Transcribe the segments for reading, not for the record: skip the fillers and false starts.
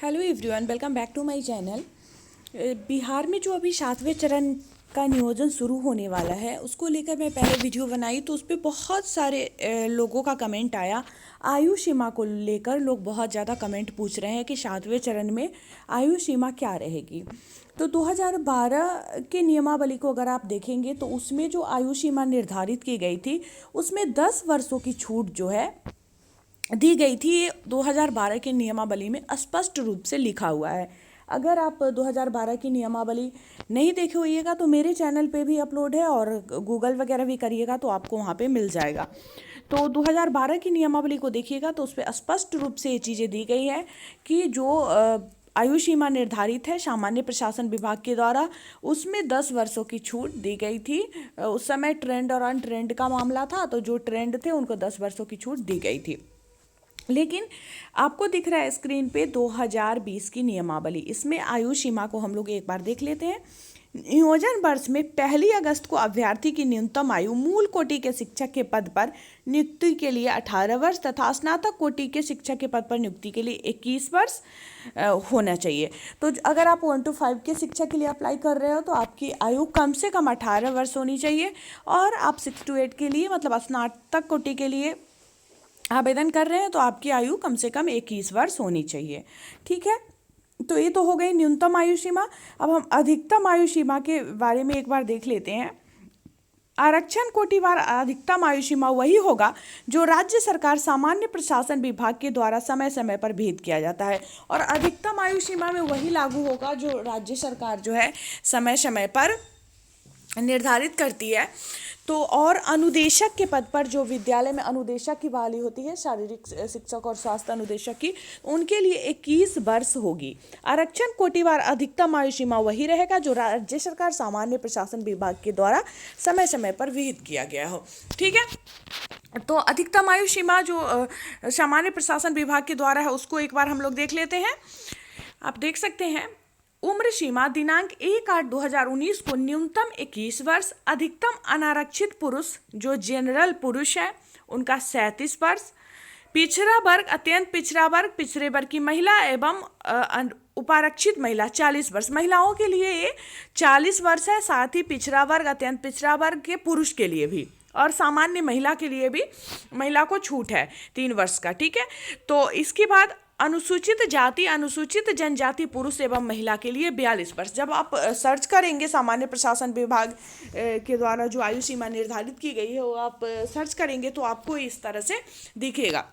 Hello everyone, welcome back to my channel. Bihar में जो अभी 7वें चरण का नियोजन शुरू होने वाला है उसको लेकर मैं पहले वीडियो बनाई तो उस पर बहुत सारे लोगों का कमेंट आया। आयु सीमा को लेकर लोग बहुत ज़्यादा कमेंट पूछ रहे हैं कि 7वें चरण में आयु सीमा क्या रहेगी। तो 2012 के नियमावली को अगर आप देखेंगे तो उसमें जो आयु सीमा निर्धारित की गई थी उसमें 10 वर्षों की छूट जो है दी गई थी। ये 2012 के नियमावली में स्पष्ट रूप से लिखा हुआ है। अगर आप 2012 की नियमावली नहीं देखे होइएगा तो मेरे चैनल पे भी अपलोड है और गूगल वगैरह भी करिएगा तो आपको वहाँ पे मिल जाएगा। तो 2012 की नियमावली को देखिएगा तो उस पर स्पष्ट रूप से ये चीज़ें दी गई है कि जो आयु सीमा निर्धारित है सामान्य प्रशासन विभाग के द्वारा उसमें 10 वर्षों की छूट दी गई थी। उस समय ट्रेंड और अनट्रेंड का मामला था, तो जो ट्रेंड थे उनको 10 वर्षों की छूट दी गई थी। लेकिन आपको दिख रहा है स्क्रीन पे 2020 की नियमावली, इसमें आयु सीमा को हम लोग एक बार देख लेते हैं। नियोजन वर्ष में 1 अगस्त को अभ्यर्थी की न्यूनतम आयु मूल कोटि के शिक्षक के पद पर नियुक्ति के लिए 18 वर्ष तथा स्नातक कोटि के शिक्षक के पद पर नियुक्ति के लिए 21 वर्ष होना चाहिए। तो अगर आप 1 to 5 के शिक्षक के लिए अप्लाई कर रहे हो तो आपकी आयु कम से कम 18 वर्ष होनी चाहिए, और आप 6 to 8 के लिए मतलब स्नातक कोटि के लिए आवेदन कर रहे हैं तो आपकी आयु कम से कम 21 वर्ष होनी चाहिए। ठीक है, तो ये तो हो गई न्यूनतम आयु सीमा। अब हम अधिकतम आयु सीमा के बारे में एक बार देख लेते हैं। आरक्षण कोटिवार अधिकतम आयु सीमा वही होगा जो राज्य सरकार सामान्य प्रशासन विभाग के द्वारा समय समय पर भेद किया जाता है, और अधिकतम आयु सीमा में वही लागू होगा जो राज्य सरकार जो है समय समय पर निर्धारित करती है। तो और अनुदेशक के पद पर जो विद्यालय में अनुदेशक की बहाली होती है, शारीरिक शिक्षक और स्वास्थ्य अनुदेशक की, उनके लिए 21 वर्ष होगी। आरक्षण कोटिवार अधिकतम आयु सीमा वही रहेगा जो राज्य सरकार सामान्य प्रशासन विभाग के द्वारा समय समय पर विहित किया गया हो। ठीक है, तो अधिकतम आयु सीमा जो सामान्य प्रशासन विभाग के द्वारा है उसको एक बार हम लोग देख लेते हैं। आप देख सकते हैं उम्र सीमा दिनांक 1/8/2019 को न्यूनतम 21 वर्ष, अधिकतम अनारक्षित पुरुष जो जनरल पुरुष है उनका 37 वर्ष, पिछड़ा वर्ग अत्यंत पिछड़ा वर्ग पिछड़े वर्ग की महिला एवं उपारक्षित महिला 40 वर्ष। महिलाओं के लिए ये 40 वर्ष है, साथ ही पिछड़ा वर्ग अत्यंत पिछड़ा वर्ग के पुरुष के लिए भी, और सामान्य महिला के लिए भी महिला को छूट है 3 वर्ष का। ठीक है, तो इसके बाद अनुसूचित जाति अनुसूचित जनजाति पुरुष एवं महिला के लिए 42 वर्ष। जब आप सर्च करेंगे सामान्य प्रशासन विभाग के द्वारा जो आयु सीमा निर्धारित की गई है वो आप सर्च करेंगे तो आपको इस तरह से दिखेगा।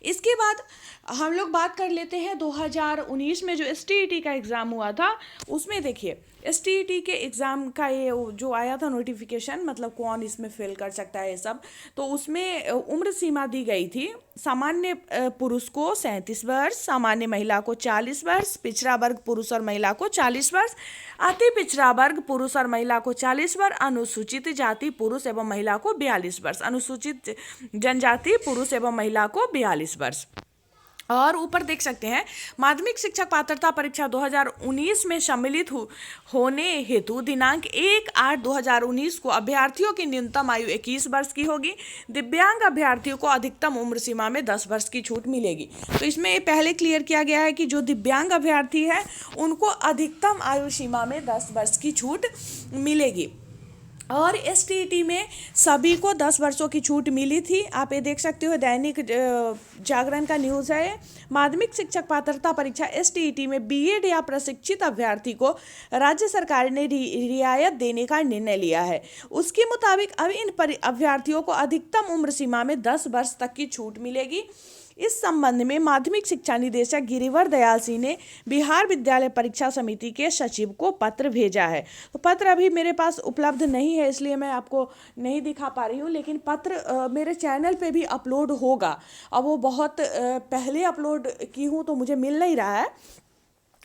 इसके बाद हम लोग बात कर लेते हैं 2019 में जो STET का एग्ज़ाम हुआ था उसमें देखिए STET के एग्ज़ाम का ये जो आया था नोटिफिकेशन, मतलब कौन इसमें फेल कर सकता है ये सब, तो उसमें उम्र सीमा दी गई थी सामान्य पुरुष को 37 वर्ष, सामान्य महिला को 40 वर्ष, पिछड़ा वर्ग पुरुष और महिला को 40 वर्ष, अति पिछड़ा वर्ग पुरुष और महिला को 40 वर्ष, अनुसूचित जाति पुरुष एवं महिला को 42 वर्ष, अनुसूचित जनजाति पुरुष एवं महिला को 42 वर्ष। और ऊपर देख सकते हैं माध्यमिक शिक्षक पात्रता परीक्षा 2019 में सम्मिलित होने हेतु दिनांक 1/8/2019 को अभ्यर्थियों की न्यूनतम आयु 21 वर्ष की होगी। दिव्यांग अभ्यर्थियों को अधिकतम उम्र सीमा में 10 वर्ष की छूट मिलेगी। तो इसमें पहले क्लियर किया गया है कि जो दिव्यांग अभ्यर्थी है उनको अधिकतम आयु सीमा में 10 वर्ष की छूट मिलेगी। और STET में सभी को 10 वर्षों की छूट मिली थी। आप ये देख सकते हो, दैनिक जागरण का न्यूज़ है। माध्यमिक शिक्षक पात्रता परीक्षा STET में BEd या प्रशिक्षित अभ्यर्थी को राज्य सरकार ने रियायत देने का निर्णय लिया है। उसके मुताबिक अब इन अभ्यर्थियों को अधिकतम उम्र सीमा में 10 वर्ष तक की छूट मिलेगी। इस संबंध में माध्यमिक शिक्षा निदेशक गिरिवर दयाल सिंह ने बिहार विद्यालय परीक्षा समिति के सचिव को पत्र भेजा है। तो पत्र अभी मेरे पास उपलब्ध नहीं है इसलिए मैं आपको नहीं दिखा पा रही हूँ, लेकिन पत्र मेरे चैनल पे भी अपलोड होगा। अब वो बहुत पहले अपलोड की हूँ तो मुझे मिल नहीं रहा है,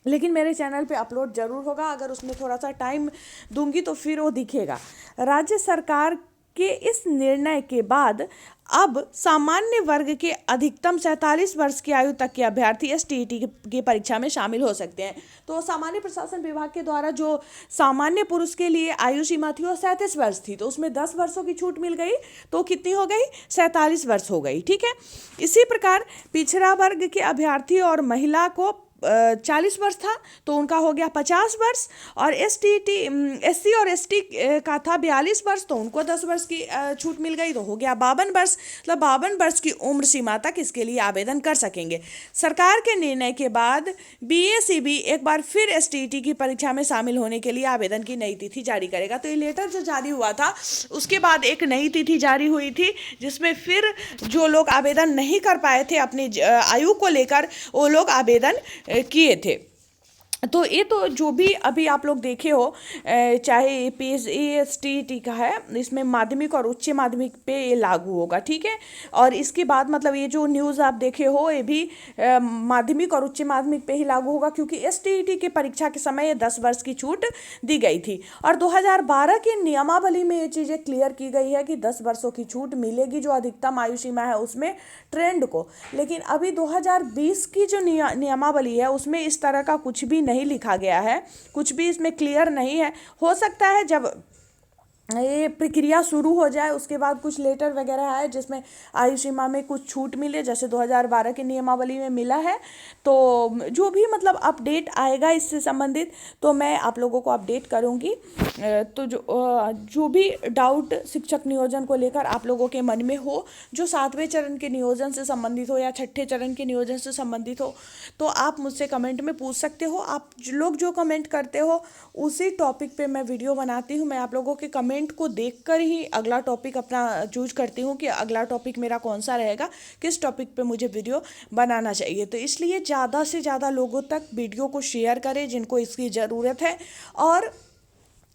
लेकिन मेरे चैनल पे अपलोड जरूर होगा। अगर उसमें थोड़ा सा टाइम दूंगी तो फिर वो दिखेगा। राज्य सरकार के इस निर्णय के बाद अब सामान्य वर्ग के अधिकतम 47 वर्ष की आयु तक के अभ्यर्थी STET की परीक्षा में शामिल हो सकते हैं। तो सामान्य प्रशासन विभाग के द्वारा जो सामान्य पुरुष के लिए आयु सीमा थी वो 37 वर्ष थी, तो उसमें 10 वर्षों की छूट मिल गई, तो कितनी हो गई, 47 वर्ष हो गई। ठीक है, इसी प्रकार पिछड़ा वर्ग के अभ्यर्थी और महिला को 40 वर्ष था तो उनका हो गया 50 वर्ष, और SC और ST का था 42 वर्ष तो उनको 10 वर्ष की छूट मिल गई, तो हो गया 52 वर्ष। मतलब 52 वर्ष की उम्र सीमा तक इसके लिए आवेदन कर सकेंगे। सरकार के निर्णय के बाद BACB एक बार फिर STET की परीक्षा में शामिल होने के लिए आवेदन की नई तिथि जारी करेगा। तो ये लेटर जो जारी हुआ था उसके बाद एक नई तिथि जारी हुई थी, जिसमें फिर जो लोग आवेदन नहीं कर पाए थे अपनी आयु को लेकर, वो लोग आवेदन किए थे। तो ये तो जो भी अभी आप लोग देखे हो, चाहे PSESTT का है, इसमें माध्यमिक और उच्च माध्यमिक पे ये लागू होगा, ठीक है। और इसके बाद मतलब ये जो न्यूज़ आप देखे हो ये भी माध्यमिक और उच्च माध्यमिक पे ही लागू होगा, क्योंकि STET की परीक्षा के समय ये 10 वर्ष की छूट दी गई थी। और 2012 की नियमावली में ये चीज़ें क्लियर की गई है कि 10 वर्षों की छूट मिलेगी जो अधिकतम आयु सीमा है उसमें ट्रेंड को। लेकिन अभी 2020 की जो नियमावली है उसमें इस तरह का कुछ भी नहीं लिखा गया है, कुछ भी इसमें क्लियर नहीं है। हो सकता है जब ये प्रक्रिया शुरू हो जाए उसके बाद कुछ लेटर वगैरह आए जिसमें आयु सीमा में कुछ छूट मिले, जैसे 2012 की नियमावली में मिला है। तो जो भी मतलब अपडेट आएगा इससे संबंधित तो मैं आप लोगों को अपडेट करूंगी। तो जो भी डाउट शिक्षक नियोजन को लेकर आप लोगों के मन में हो, जो 7वें चरण के नियोजन से संबंधित हो या 6ठे चरण के नियोजन से संबंधित हो, तो आप मुझसे कमेंट में पूछ सकते हो। आप लोग जो कमेंट करते हो उसी टॉपिक पे मैं वीडियो बनाती हूँ। मैं आप लोगों के कमेंट को देखकर ही अगला टॉपिक अपना चूज करती हूँ कि अगला टॉपिक मेरा कौन सा रहेगा, किस टॉपिक पे मुझे वीडियो बनाना चाहिए। तो इसलिए ज़्यादा से ज़्यादा लोगों तक वीडियो को शेयर करें जिनको इसकी ज़रूरत है, और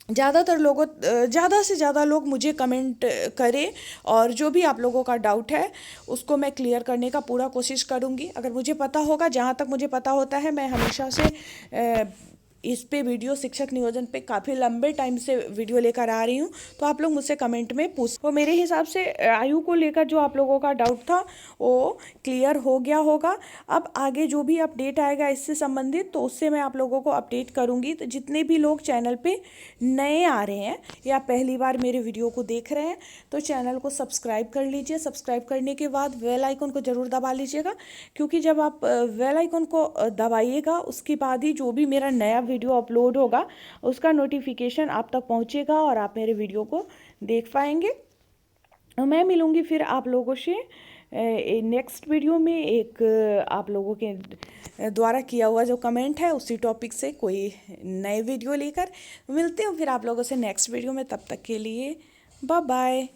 ज़्यादा से ज़्यादा लोग मुझे कमेंट करें, और जो भी आप लोगों का डाउट है उसको मैं क्लियर करने का पूरा कोशिश करूँगी। अगर मुझे पता होगा, जहाँ तक मुझे पता होता है, मैं हमेशा से इस पे वीडियो शिक्षक नियोजन पे काफ़ी लंबे टाइम से वीडियो लेकर आ रही हूँ। तो आप लोग मुझसे कमेंट में पूछ, तो मेरे हिसाब से आयु को लेकर जो आप लोगों का डाउट था वो क्लियर हो गया होगा। अब आगे जो भी अपडेट आएगा इससे संबंधित तो उससे मैं आप लोगों को अपडेट करूँगी। तो जितने भी लोग चैनल पे नए आ रहे हैं या पहली बार मेरे वीडियो को देख रहे हैं तो चैनल को सब्सक्राइब कर लीजिए। सब्सक्राइब करने के बाद बेल आइकन को ज़रूर दबा लीजिएगा, क्योंकि जब आप बेल आइकन को दबाइएगा उसके बाद ही जो भी मेरा नया वीडियो अपलोड होगा उसका नोटिफिकेशन आप तक पहुंचेगा और आप मेरे वीडियो को देख पाएंगे। मैं मिलूँगी फिर आप लोगों से नेक्स्ट वीडियो में एक आप लोगों के द्वारा किया हुआ जो कमेंट है उसी टॉपिक से कोई नए वीडियो लेकर मिलते हूँ फिर आप लोगों से नेक्स्ट वीडियो में। तब तक के लिए बाय बाय।